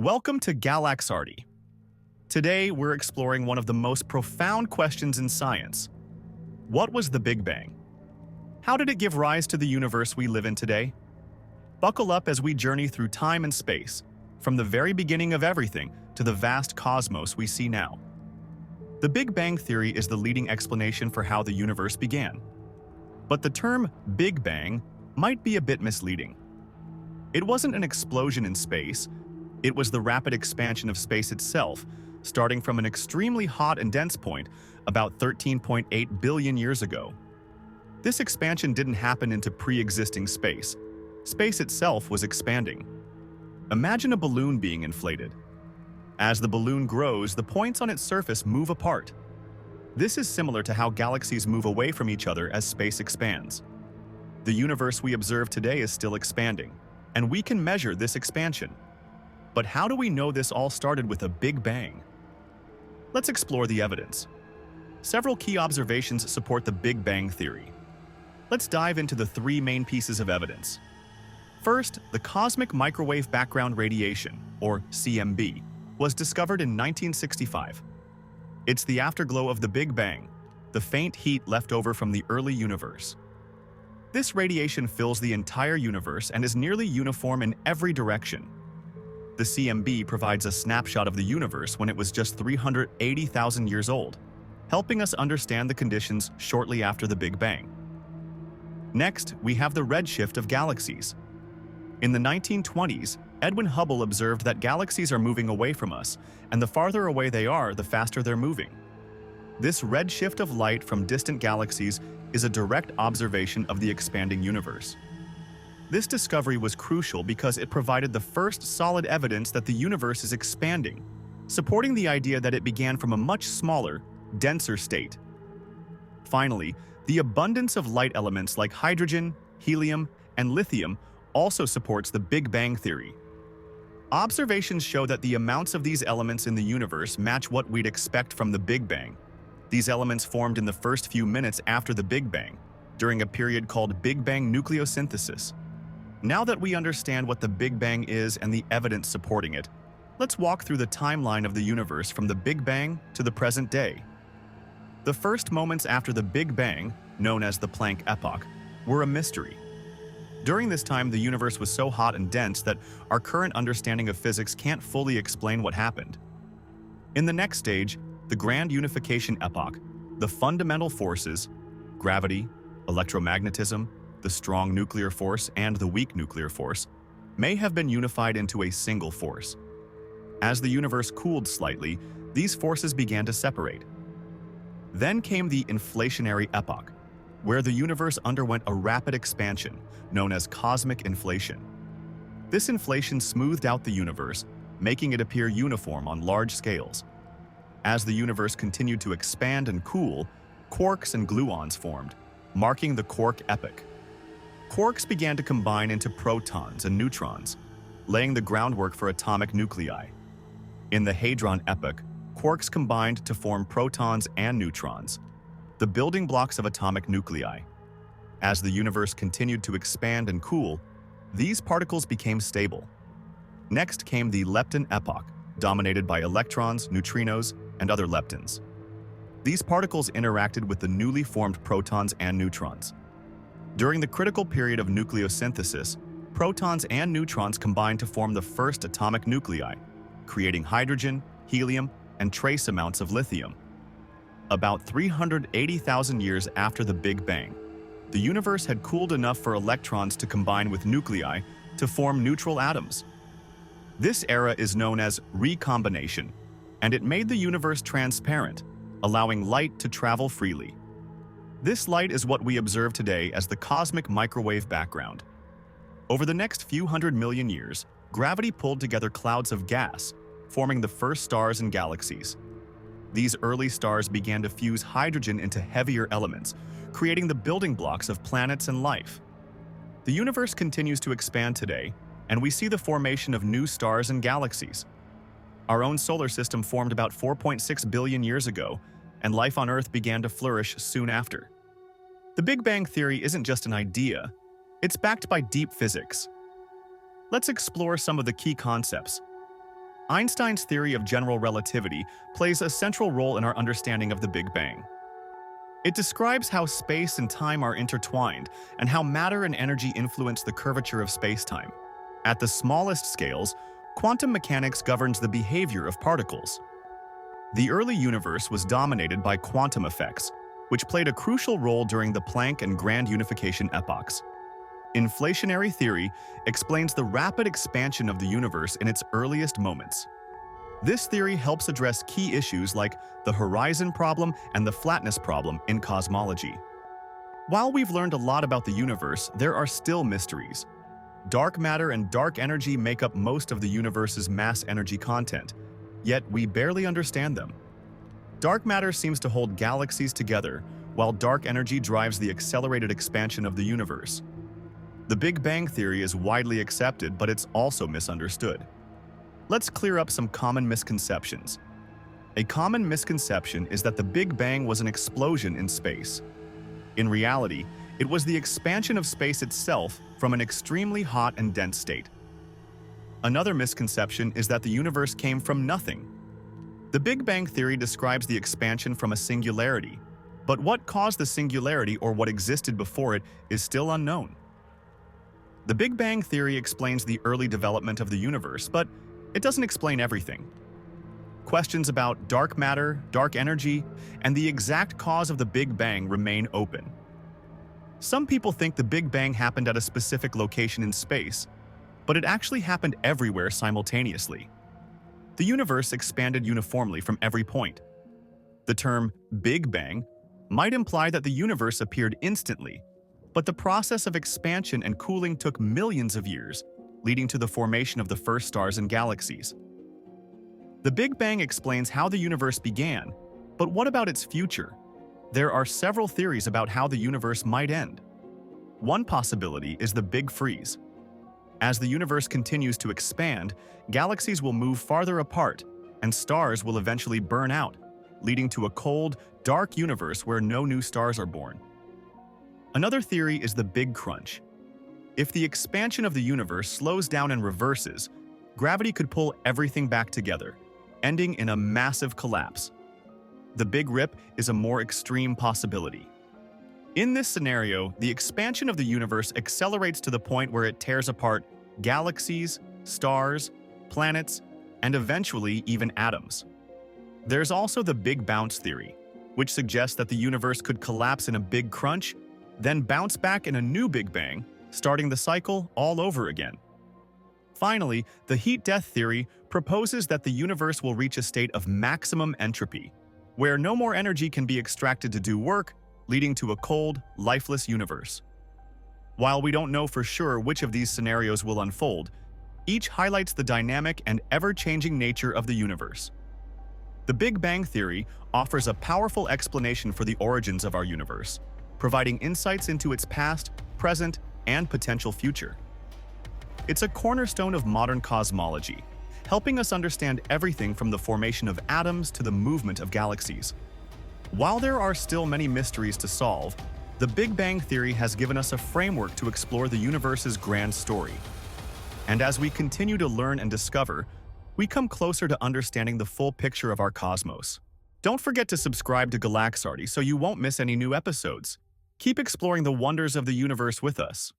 Welcome to Galaxarty. Today, we're exploring one of the most profound questions in science. What was the Big Bang? How did it give rise to the universe we live in today? Buckle up as we journey through time and space, from the very beginning of everything to the vast cosmos we see now. The Big Bang Theory is the leading explanation for how the universe began. But the term Big Bang might be a bit misleading. It wasn't an explosion in space. It was the rapid expansion of space itself, starting from an extremely hot and dense point about 13.8 billion years ago. This expansion didn't happen into pre-existing space. Space itself was expanding. Imagine a balloon being inflated. As the balloon grows, the points on its surface move apart. This is similar to how galaxies move away from each other as space expands. The universe we observe today is still expanding, and we can measure this expansion. But how do we know this all started with a Big Bang? Let's explore the evidence. Several key observations support the Big Bang theory. Let's dive into the three main pieces of evidence. First, the cosmic microwave background radiation, or CMB, was discovered in 1965. It's the afterglow of the Big Bang, the faint heat left over from the early universe. This radiation fills the entire universe and is nearly uniform in every direction. The CMB provides a snapshot of the universe when it was just 380,000 years old, helping us understand the conditions shortly after the Big Bang. Next, we have the redshift of galaxies. In the 1920s, Edwin Hubble observed that galaxies are moving away from us, and the farther away they are, the faster they're moving. This redshift of light from distant galaxies is a direct observation of the expanding universe. This discovery was crucial because it provided the first solid evidence that the universe is expanding, supporting the idea that it began from a much smaller, denser state. Finally, the abundance of light elements like hydrogen, helium, and lithium also supports the Big Bang theory. Observations show that the amounts of these elements in the universe match what we'd expect from the Big Bang. These elements formed in the first few minutes after the Big Bang, during a period called Big Bang nucleosynthesis. Now that we understand what the Big Bang is and the evidence supporting it, let's walk through the timeline of the universe from the Big Bang to the present day. The first moments after the Big Bang, known as the Planck epoch, were a mystery. During this time, the universe was so hot and dense that our current understanding of physics can't fully explain what happened. In the next stage, the Grand Unification epoch, the fundamental forces, gravity, electromagnetism, the strong nuclear force and the weak nuclear force, may have been unified into a single force. As the universe cooled slightly, these forces began to separate. Then came the inflationary epoch, where the universe underwent a rapid expansion, known as cosmic inflation. This inflation smoothed out the universe, making it appear uniform on large scales. As the universe continued to expand and cool, quarks and gluons formed, marking the quark epoch. Quarks began to combine into protons and neutrons, laying the groundwork for atomic nuclei. In the hadron epoch, quarks combined to form protons and neutrons, the building blocks of atomic nuclei. As the universe continued to expand and cool, these particles became stable. Next came the lepton epoch, dominated by electrons, neutrinos, and other leptons. These particles interacted with the newly formed protons and neutrons. During the critical period of nucleosynthesis, protons and neutrons combined to form the first atomic nuclei, creating hydrogen, helium, and trace amounts of lithium. About 380,000 years after the Big Bang, the universe had cooled enough for electrons to combine with nuclei to form neutral atoms. This era is known as recombination, and it made the universe transparent, allowing light to travel freely. This light is what we observe today as the cosmic microwave background. Over the next few 100 million years, gravity pulled together clouds of gas, forming the first stars and galaxies. These early stars began to fuse hydrogen into heavier elements, creating the building blocks of planets and life. The universe continues to expand today, and we see the formation of new stars and galaxies. Our own solar system formed about 4.6 billion years ago, and life on Earth began to flourish soon after. The Big Bang theory isn't just an idea, it's backed by deep physics. Let's explore some of the key concepts. Einstein's theory of general relativity plays a central role in our understanding of the Big Bang. It describes how space and time are intertwined and how matter and energy influence the curvature of space-time. At the smallest scales, quantum mechanics governs the behavior of particles. The early universe was dominated by quantum effects, which played a crucial role during the Planck and grand unification epochs. Inflationary theory explains the rapid expansion of the universe in its earliest moments. This theory helps address key issues like the horizon problem and the flatness problem in cosmology. While we've learned a lot about the universe, there are still mysteries. Dark matter and dark energy make up most of the universe's mass energy content, yet we barely understand them. Dark matter seems to hold galaxies together, while dark energy drives the accelerated expansion of the universe. The Big Bang theory is widely accepted, but it's also misunderstood. Let's clear up some common misconceptions. A common misconception is that the Big Bang was an explosion in space. In reality, it was the expansion of space itself from an extremely hot and dense state. Another misconception is that the universe came from nothing. The Big Bang theory describes the expansion from a singularity, but what caused the singularity or what existed before it is still unknown. The Big Bang theory explains the early development of the universe, but it doesn't explain everything. Questions about dark matter, dark energy, and the exact cause of the Big Bang remain open. Some people think the Big Bang happened at a specific location in space, but it actually happened everywhere simultaneously. The universe expanded uniformly from every point. The term Big Bang might imply that the universe appeared instantly, but the process of expansion and cooling took millions of years, leading to the formation of the first stars and galaxies. The Big Bang explains how the universe began, but what about its future? There are several theories about how the universe might end. One possibility is the Big Freeze. As the universe continues to expand, galaxies will move farther apart, and stars will eventually burn out, leading to a cold, dark universe where no new stars are born. Another theory is the Big Crunch. If the expansion of the universe slows down and reverses, gravity could pull everything back together, ending in a massive collapse. The Big Rip is a more extreme possibility. In this scenario, the expansion of the universe accelerates to the point where it tears apart galaxies, stars, planets, and eventually even atoms. There's also the Big Bounce theory, which suggests that the universe could collapse in a big crunch, then bounce back in a new Big Bang, starting the cycle all over again. Finally, the heat death theory proposes that the universe will reach a state of maximum entropy, where no more energy can be extracted to do work, leading to a cold, lifeless universe. While we don't know for sure which of these scenarios will unfold, each highlights the dynamic and ever-changing nature of the universe. The Big Bang theory offers a powerful explanation for the origins of our universe, providing insights into its past, present, and potential future. It's a cornerstone of modern cosmology, helping us understand everything from the formation of atoms to the movement of galaxies. While there are still many mysteries to solve, the Big Bang theory has given us a framework to explore the universe's grand story. And as we continue to learn and discover, we come closer to understanding the full picture of our cosmos. Don't forget to subscribe to Galaxarty so you won't miss any new episodes. Keep exploring the wonders of the universe with us.